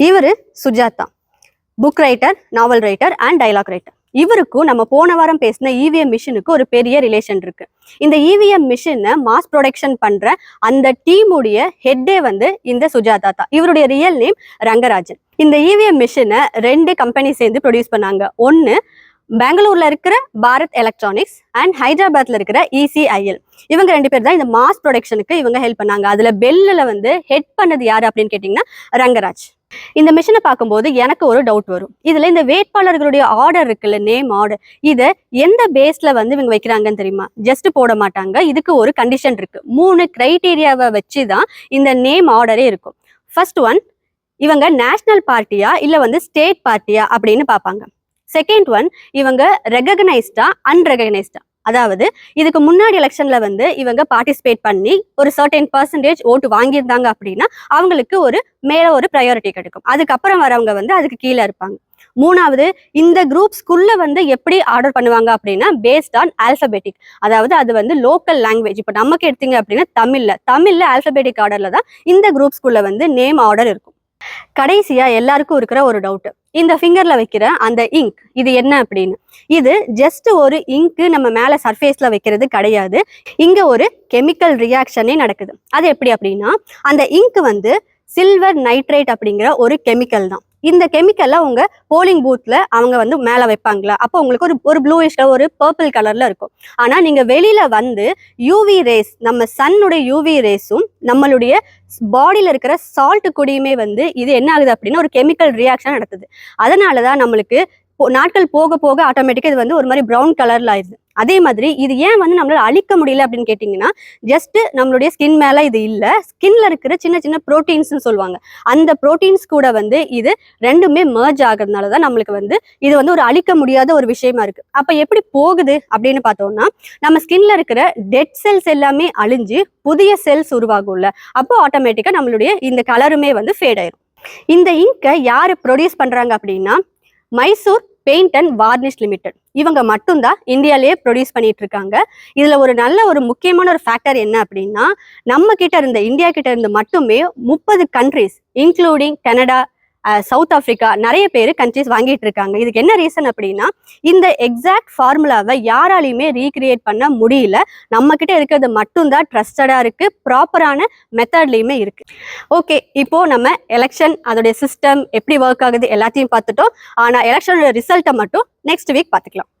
இவரு Sujatha, book writer, novel writer and dialogue writer. இவருக்கும் நம்ம போன வாரம் பேசின இவிஎம் மிஷினுக்கு ஒரு பெரிய ரிலேஷன் இருக்கு. இந்த இவிஎம் மிஷினை மாஸ் ப்ரொடக்ஷன் பண்ற அந்த டீமுடைய ஹெட்டே வந்து இந்த சுஜாதா தான். இவருடைய ரியல் நேம் ரங்கராஜன். இந்த இவிஎம் மிஷினை 2 கம்பெனி சேர்ந்து ப்ரொடியூஸ் பண்ணாங்க. ஒன்னு பெங்களூர்ல இருக்கிற பாரத் எலக்ட்ரானிக்ஸ் அண்ட் ஹைதராபாத்ல இருக்கிற ECIL. இவங்க 2 பேர் தான் இந்த மாஸ் ப்ரொடக்ஷனுக்கு இவங்க ஹெல்ப் பண்ணாங்க. அதுல பெல்லில் வந்து ஹெட் பண்ணது யாரு அப்படின்னு கேட்டீங்கன்னா ரங்கராஜ். இந்த மிஷினை பார்க்கும்போது எனக்கு ஒரு டவுட் வரும். இதுல இந்த வேட்பாளர்களுடைய ஆர்டர் இருக்குல்ல, நேம் ஆர்டர், இதை எந்த பேஸ்ல வந்து இவங்க வைக்கிறாங்கன்னு தெரியுமா? ஜஸ்ட் போட மாட்டாங்க. இதுக்கு ஒரு கண்டிஷன் இருக்கு. 3 கிரைட்டீரியாவை வச்சுதான் இந்த நேம் ஆர்டரே இருக்கும். ஃபர்ஸ்ட் ஒன், இவங்க நேஷனல் பார்ட்டியா இல்ல வந்து ஸ்டேட் பார்ட்டியா அப்படின்னு பார்ப்பாங்க. செகண்ட் ஒன், இவங்க ரெகக்னைஸ்டா அன்ரெகக்னைஸ்டா, அதாவது இதுக்கு முன்னாடி எலெக்ஷன்ல வந்து இவங்க பார்ட்டிசிபேட் பண்ணி ஒரு சர்டன் பர்சன்டேஜ் ஓட்டு வாங்கியிருந்தாங்க அப்படின்னா அவங்களுக்கு மேல ஒரு ப்ரையாரிட்டி கிடைக்கும். அதுக்கப்புறம் வரவங்க வந்து அதுக்கு கீழே இருப்பாங்க. மூணாவது, இந்த குரூப்ஸ்குள்ள வந்து எப்படி ஆர்டர் பண்ணுவாங்க அப்படின்னா பேஸ்ட் ஆன் ஆல்பபெட்டிக், அதாவது அது வந்து லோக்கல் லாங்குவேஜ். இப்போ நமக்கு எடுத்தீங்க அப்படின்னா தமிழ்ல ஆல்பபெட்டிக் ஆர்டர்ல தான் இந்த குரூப்ஸ்குள்ள வந்து நேம் ஆர்டர் இருக்கும். கடைசியா எல்லாருக்கும் இருக்கிற ஒரு டவுட், இந்த ஃபிங்கர்ல வைக்கிற அந்த இங்க் இது என்ன அப்படின்னு. இது ஜஸ்ட் ஒரு இங்க் நம்ம மேல சர்ஃபேஸ்ல வைக்கிறது கிடையாது. இங்க ஒரு கெமிக்கல் ரியாக்ஷனே நடக்குது. அது எப்படி அப்படின்னா, அந்த இங்க் வந்து சில்வர் நைட்ரேட் அப்படிங்கிற ஒரு கெமிக்கல் தான். இந்த கெமிக்கல்ல உங்க போலிங் பூத்ல அவங்க வந்து மேல வைப்பாங்களா, அப்போ உங்களுக்கு ஒரு ப்ளூயிஷ் ஒரு பர்பிள் கலர்ல இருக்கும். ஆனா நீங்க வெளியில வந்து யூவி ரேஸ், நம்ம சன்னுடைய யூவி ரேஸும் நம்மளுடைய பாடியில இருக்கிற சால்ட் கூடயுமே வந்து இது என்ன ஆகுது அப்படின்னா ஒரு கெமிக்கல் ரியாக்ஷன் நடக்குது. அதனாலதான் நம்மளுக்கு நாட்கள் போக போக ஆட்டோமேட்டிக்கா இது வந்து ஒரு மாதிரி ப்ரௌன் கலர்ல ஆயிடுது. அதே மாதிரி இது ஏன் வந்து நம்மளால அழிக்க முடியல அப்படின்னு கேட்டீங்கன்னா, ஜஸ்ட் நம்மளுடைய ஸ்கின் மேல இது இல்ல, ஸ்கின்ல இருக்கிற சின்ன சின்ன ப்ரோட்டீன்ஸ் சொல்லுவாங்க, அந்த ப்ரோட்டீன்ஸ் கூட வந்து இது ரெண்டுமே மர்ஜ் ஆகுறதுனாலதான் நம்மளுக்கு வந்து இது வந்து ஒரு அழிக்க முடியாத ஒரு விஷயமா இருக்கு. அப்ப எப்படி போகுது அப்படின்னு பார்த்தோம்னா, நம்ம ஸ்கின்ல இருக்கிற டெட் செல்ஸ் எல்லாமே அழிஞ்சு புதிய செல்ஸ் உருவாகும்ல, அப்போ ஆட்டோமேட்டிக்கா நம்மளுடைய இந்த கலருமே வந்து ஃபேட் ஆயிரும். இந்த இங்கை யாரு ப்ரொடியூஸ் பண்றாங்க அப்படின்னா Mysore paint and varnish limited. இவங்க மட்டும்தான் இந்தியாலேயே ப்ரொடியூஸ் பண்ணிட்டு இருக்காங்க. இதுல ஒரு முக்கியமான ஒரு ஃபேக்டர் என்ன அப்படின்னா, நம்ம கிட்ட இருந்த இந்தியா கிட்ட இருந்து மட்டுமே 30 countries including Canada, south Africa, நிறைய பேர் கண்ட்ரிஸ் வாங்கிட்டு இருக்காங்க. இதுக்கு என்ன ரீசன் அப்படின்னா, இந்த எக்ஸாக்ட் ஃபார்முலாவை யாராலையுமே ரீக்ரியேட் பண்ண முடியல. நம்ம கிட்ட இருக்கிறது மட்டும்தான் ட்ரஸ்டடா இருக்கு, ப்ராப்பரான மெத்தட்லயுமே இருக்கு. ஓகே, இப்போ நம்ம எலெக்ஷன் அதோடைய சிஸ்டம் எப்படி ஒர்க் ஆகுது எல்லாத்தையும் பார்த்துட்டோம். ஆனா எலெக்ஷனோட ரிசல்ட்டை மட்டும் நெக்ஸ்ட் வீக் பார்த்துக்கலாம்.